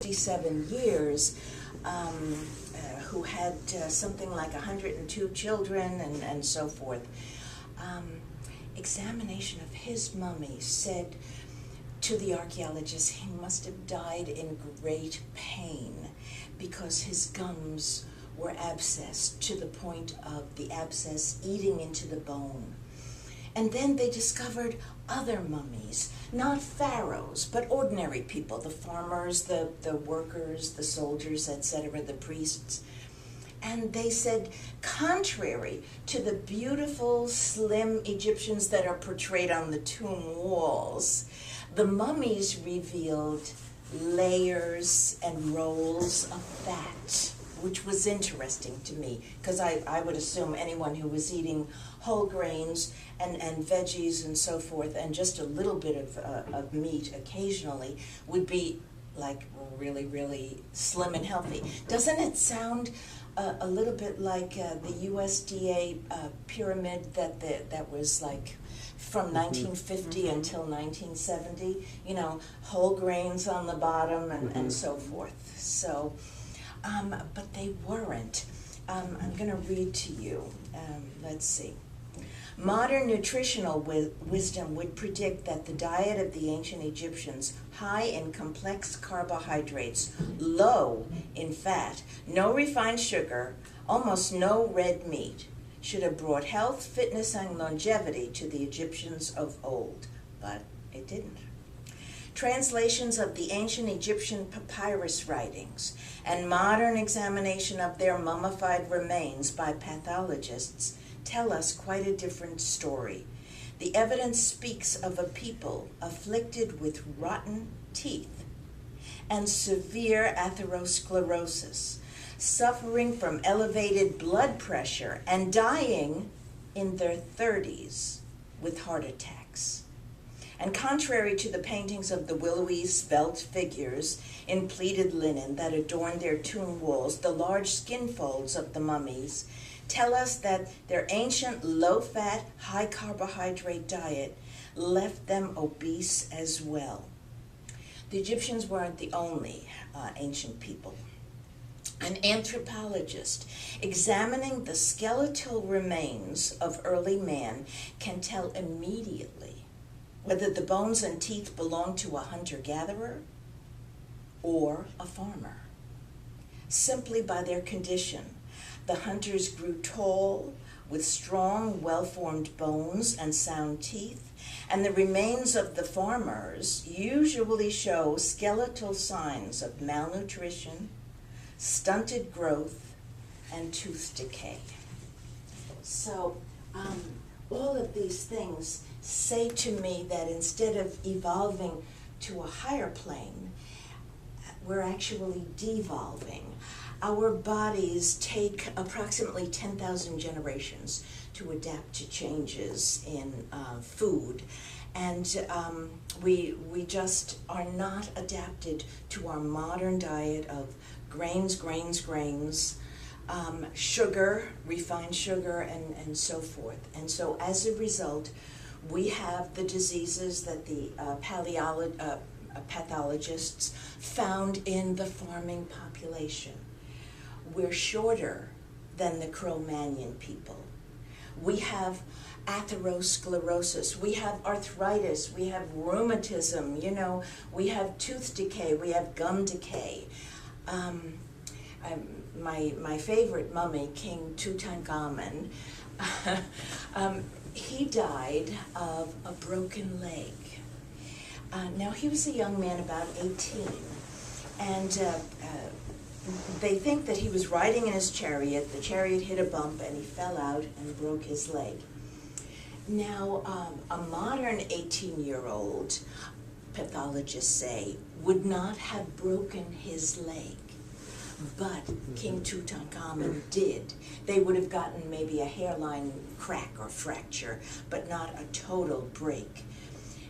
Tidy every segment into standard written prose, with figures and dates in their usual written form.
57 years, who had something like 102 children and so forth. Examination of his mummy said to the archaeologist he must have died in great pain because his gums were abscessed to the point of the abscess eating into the bone. And then they discovered other mummies, not pharaohs, but ordinary people, the farmers, the workers, the soldiers, etc., the priests. And they said, contrary to the beautiful, slim Egyptians that are portrayed on the tomb walls, the mummies revealed layers and rolls of fat, which was interesting to me, because I would assume anyone who was eating whole grains and veggies and so forth, and just a little bit of meat occasionally, would be like really, really slim and healthy. Doesn't it sound a little bit like the USDA pyramid that was like from 1950 until 1970? You know, whole grains on the bottom and so forth. So, but they weren't. I'm going to read to you. Let's see. Modern nutritional wisdom would predict that the diet of the ancient Egyptians, high in complex carbohydrates, low in fat, no refined sugar, almost no red meat, should have brought health, fitness, and longevity to the Egyptians of old. But it didn't. Translations of the ancient Egyptian papyrus writings and modern examination of their mummified remains by pathologists tell us quite a different story. The evidence speaks of a people afflicted with rotten teeth and severe atherosclerosis, suffering from elevated blood pressure and dying in their 30s with heart attacks. And contrary to the paintings of the willowy, svelte figures in pleated linen that adorn their tomb walls, the large skin folds of the mummies tell us that their ancient low-fat, high-carbohydrate diet left them obese as well. The Egyptians weren't the only ancient people. An anthropologist examining the skeletal remains of early man can tell immediately whether the bones and teeth belong to a hunter-gatherer or a farmer, simply by their condition. The hunters grew tall, with strong, well-formed bones and sound teeth, and the remains of the farmers usually show skeletal signs of malnutrition, stunted growth, and tooth decay. So all of these things say to me that instead of evolving to a higher plane, we're actually devolving. Our bodies take approximately 10,000 generations to adapt to changes in food, and we just are not adapted to our modern diet of grains, sugar, refined sugar, and so forth. And so as a result, we have the diseases that the pathologists found in the farming population. We're shorter than the Cro-Magnon people. We have atherosclerosis, we have arthritis, we have rheumatism, we have tooth decay, we have gum decay. My favorite mummy, King Tutankhamun, he died of a broken leg. Now, he was a young man, about 18, and they think that he was riding in his chariot. The chariot hit a bump, and he fell out and broke his leg. Now, a modern 18-year-old, pathologists say, would not have broken his leg, but King Tutankhamun did. They would have gotten maybe a hairline crack or fracture, but not a total break.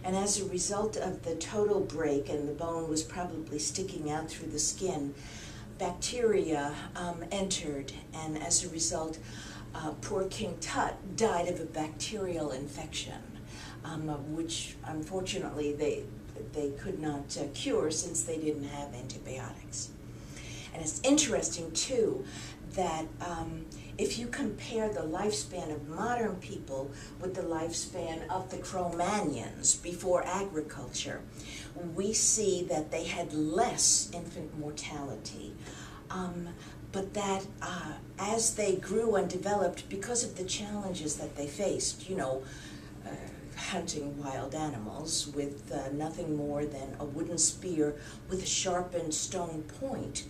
And as a result of the total break, and the bone was probably sticking out through the skin, bacteria entered, and as a result, poor King Tut died of a bacterial infection, which unfortunately they could not cure since they didn't have antibiotics. And it's interesting, too, that if you compare the lifespan of modern people with the lifespan of the Cro-Magnons before agriculture, we see that they had less infant mortality. But that as they grew and developed, because of the challenges that they faced, you know, hunting wild animals with nothing more than a wooden spear with a sharpened stone point,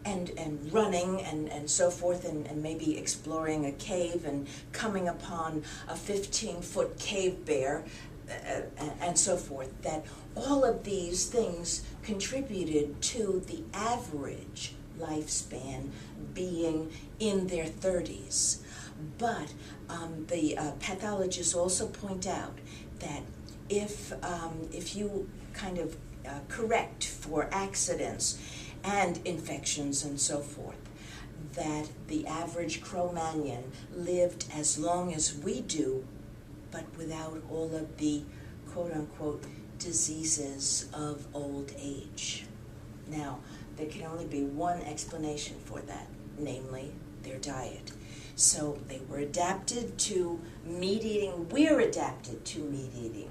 and running and so forth, and maybe exploring a cave and coming upon a 15-foot cave bear, and so forth, that all of these things contributed to the average lifespan being in their 30s. But the pathologists also point out that if you kind of correct for accidents and infections and so forth, that the average Cro-Magnon lived as long as we do, but without all of the quote-unquote diseases of old age. Now, there can only be one explanation for that, namely their diet. So they were adapted to meat eating. We're adapted to meat eating.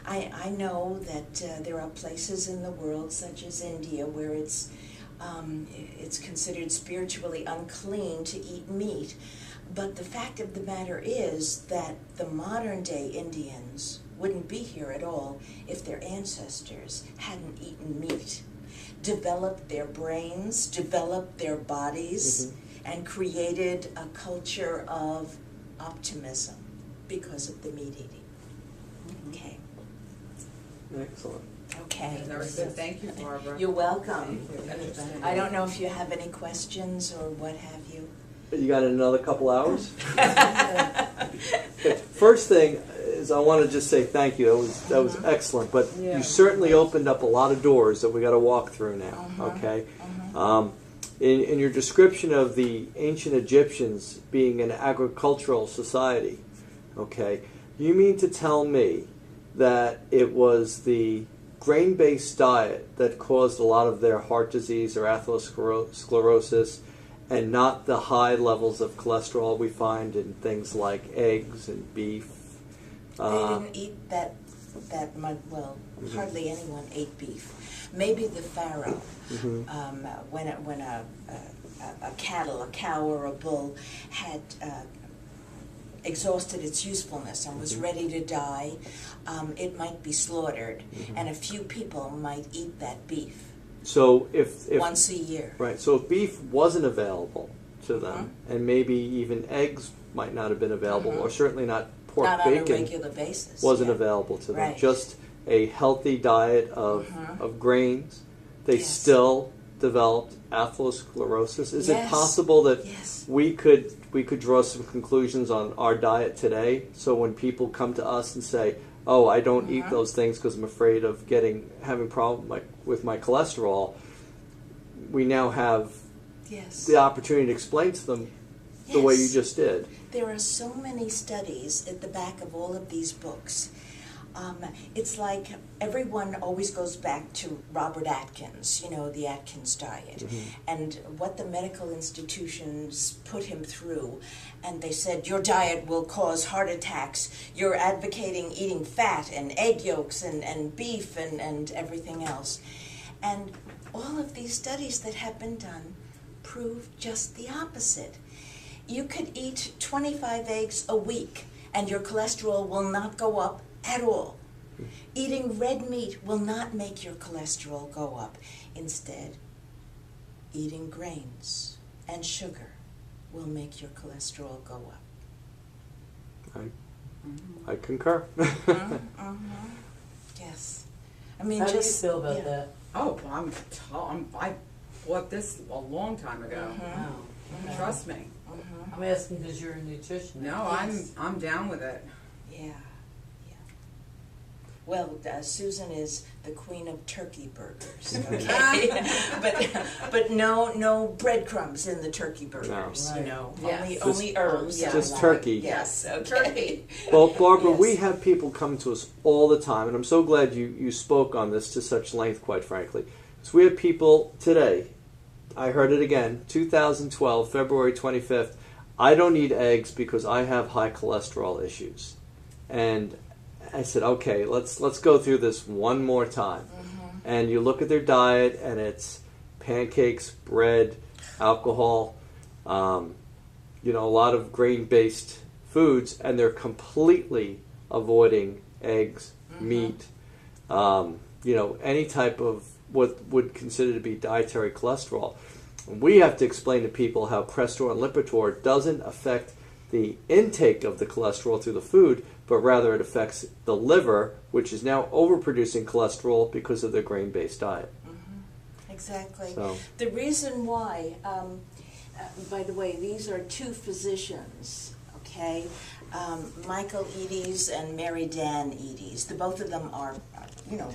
I know that there are places in the world, such as India, where it's considered spiritually unclean to eat meat. But the fact of the matter is that the modern day Indians wouldn't be here at all if their ancestors hadn't eaten meat, developed their brains, developed their bodies, and created a culture of optimism because of the meat eating. Okay. Excellent. Okay. Very good. Thank you, Barbara. You're welcome. Thank you. I don't know if you have any questions or what have you. You got another couple hours? Okay. First thing is I want to just say thank you. That was excellent. But Yeah. you certainly opened up a lot of doors that we got to walk through now. Okay. In your description of the ancient Egyptians being an agricultural society, okay, you mean to tell me that it was the grain-based diet that caused a lot of their heart disease or atherosclerosis, and not the high levels of cholesterol we find in things like eggs and beef? They didn't eat that much. Well, hardly anyone ate beef. Maybe the pharaoh, when a cow or a bull had exhausted its usefulness and was ready to die, it might be slaughtered, and a few people might eat that beef. So if once a year. Right. So if beef wasn't available to them, and maybe even eggs might not have been available, or certainly not pork Not bacon on a regular basis. wasn't available to them. Right. Just a healthy diet of grains. They still developed atherosclerosis. Is it possible that we could draw some conclusions on our diet today? So when people come to us and say, "Oh, I don't eat those things because I'm afraid of having problem with my cholesterol," we now have the opportunity to explain to them the way you just did. There are so many studies at the back of all of these books. It's like everyone always goes back to Robert Atkins, the Atkins diet, and what the medical institutions put him through. And they said, your diet will cause heart attacks. You're advocating eating fat and egg yolks and beef and everything else. And all of these studies that have been done prove just the opposite. You could eat 25 eggs a week and your cholesterol will not go up at all. Eating red meat will not make your cholesterol go up. Instead, eating grains and sugar will make your cholesterol go up. I concur. Yes. I mean, how do you feel about that? Oh, I bought this a long time ago. Oh, Trust me. I'm asking because you're a nutritionist. No, I'm down with it. Yeah. Well, Susan is the queen of turkey burgers, okay? but no breadcrumbs in the turkey burgers, No. you know. Yes. Only herbs. Yeah. Just turkey. Yes, okay. Turkey. Well, Barbara, Yes. we have people come to us all the time, and I'm so glad you spoke on this to such length, quite frankly. So we have people today, I heard it again, 2012, February 25th, I don't eat eggs because I have high cholesterol issues. And I said, okay, let's go through this one more time. And you look at their diet, and it's pancakes, bread, alcohol, you know, a lot of grain-based foods, and they're completely avoiding eggs, meat, you know, any type of what would consider to be dietary cholesterol. We have to explain to people how Crestor and Lipitor doesn't affect the intake of the cholesterol through the food, but rather it affects the liver, which is now overproducing cholesterol because of their grain-based diet. Exactly. So. The reason why, by the way, these are two physicians, okay? Michael Eades and Mary Dan Eades. The both of them are, you know,